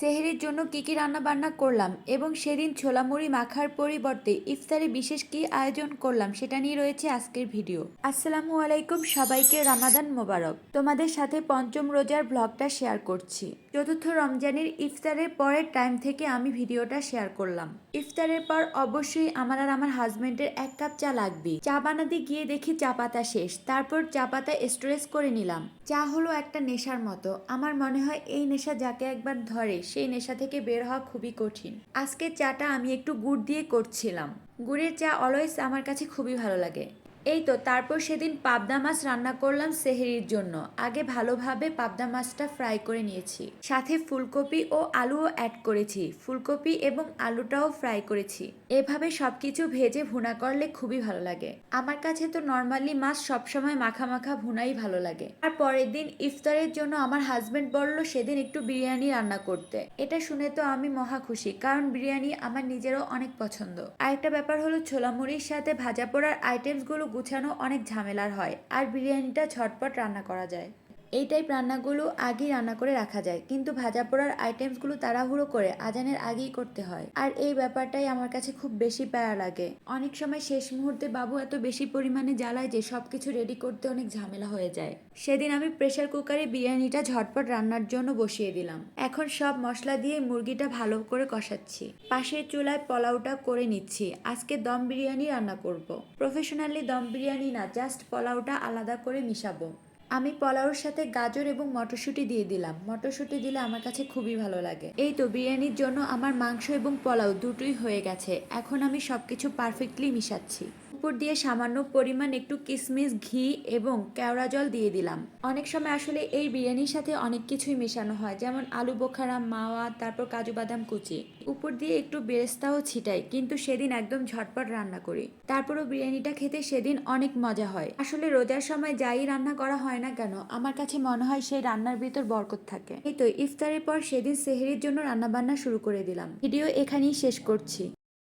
সেহরির জন্য কি কি রান্না বান্না করলাম এবং সেদিন ছোলা মুড়ি মাখার পরিবর্তে ইফতারে বিশেষ কি আয়োজন করলাম সেটা নিয়ে রয়েছে আজকের ভিডিও। আসসালামু আলাইকুম, সবাইকে রামাদান মোবারক। তোমাদের সাথে পঞ্চম রোজার ব্লগটা শেয়ার করছি। চতুর্থ রমজানের ইফতারের পরের টাইম থেকে আমি ভিডিওটা শেয়ার করলাম। ইফতারের পর অবশ্যই আমার আর আমার হাজবেন্ডের 1 কাপ চা লাগবে। চা বানাতে গিয়ে দেখি চা পাতা শেষ, তারপর চা পাতা স্টোরেজ করে নিলাম। চা হলো একটা নেশার মতো, আমার মনে হয় এই নেশা যাকে একবার ধরে সেই নেশা থেকে বের হওয়া খুবই কঠিন। আজকে চাটা আমি একটু গুড় দিয়ে করছিলাম। গুড়ের চা অলওয়েজ আমার কাছে খুবই ভালো লাগে। এই তো তারপর সেদিন পাবদা মাছ রান্না করলাম সেহরির জন্য। আগে ভালোভাবে পাবদা মাছটা ফ্রাই করে নিয়েছি, সাথে ফুলকপি ও আলুও অ্যাড করেছি। ফুলকপি এবং আলুটাও ফ্রাই করেছি। এভাবে সবকিছু ভেজে ভুনা করলে খুবই ভালো লাগে। আমার কাছে তো নর্মালি মাছ সবসময় মাখা মাখা ভুনাই ভালো লাগে। আর পরের দিন ইফতারের জন্য আমার হাজবেন্ড বলল সেদিন একটু বিরিয়ানি রান্না করতে। এটা শুনে তো আমি মহা খুশি, কারণ বিরিয়ানি আমার নিজেরও অনেক পছন্দ। আরেকটা ব্যাপার হলো ছোলা মুড়ির সাথে ভাজা পোড়ার আইটেমসগুলো গুছানো অনেক ঝামেলার হয়, আর বিরিয়ানিটা ঝটপট রান্না করা যায়। এই টাইপ রান্নাগুলো আগেই রান্না করে রাখা যায়, কিন্তু ভাজা পোড়ার আইটেমসগুলো তাড়াহুড়ো করে আজানের আগেই করতে হয়। আর এই ব্যাপারটাই আমার কাছে খুব বেশি প্যারা লাগে। অনেক সময় শেষ মুহূর্তে বাবু এত বেশি পরিমাণে জ্বালায় যে সবকিছু রেডি করতে অনেক ঝামেলা হয়ে যায়। সেদিন আমি প্রেসার কুকারে বিরিয়ানিটা ঝটপট রান্নার জন্য বসিয়ে দিলাম। এখন সব মশলা দিয়ে মুরগিটা ভালো করে কষাচ্ছি। পাশের চুলায় পোলাওটা করে নিচ্ছি। আজকে দম বিরিয়ানি রান্না করব। প্রফেশনালি দম বিরিয়ানি না, জাস্ট পোলাওটা আলাদা করে মিশাবো। আমি পোলাওর সাথে গাজর এবং মটরশুঁটি দিয়ে দিলাম। মটরশুঁটি দিলে আমার কাছে খুবই ভালো লাগে। এই তো বিরিয়ানির জন্য আমার মাংস এবং পোলাও দুটোই হয়ে গেছে। এখন আমি সবকিছু পারফেক্টলি মিশাচ্ছি। উপর দিয়ে সামান্য পরিমাণ একটু কিশমিশ, ঘি এবং কেওড়া জল দিয়ে দিলাম। অনেক সময় আসলে এই বিরিয়ানির সাথে অনেক কিছুই মেশানো হয়, যেমন আলু বোখারা, মাওয়া, তারপর কাজু বাদাম কুচি। উপর দিয়ে একটু বেরেস্তাও ছিটাই, কিন্তু সেদিন একদম ঝটপট রান্না করি। তারপরও বিরিয়ানিটা খেতে সেদিন অনেক মজা হয়। আসলে রোজার সময় যাই রান্না করা হয় না কেন, আমার কাছে মনে হয় সেই রান্নার ভিতর বরকত থাকে। এই তো ইফতারের পর সেদিন সেহরির জন্য রান্না বান্না শুরু করে দিলাম। ভিডিও এখানেই শেষ করছি।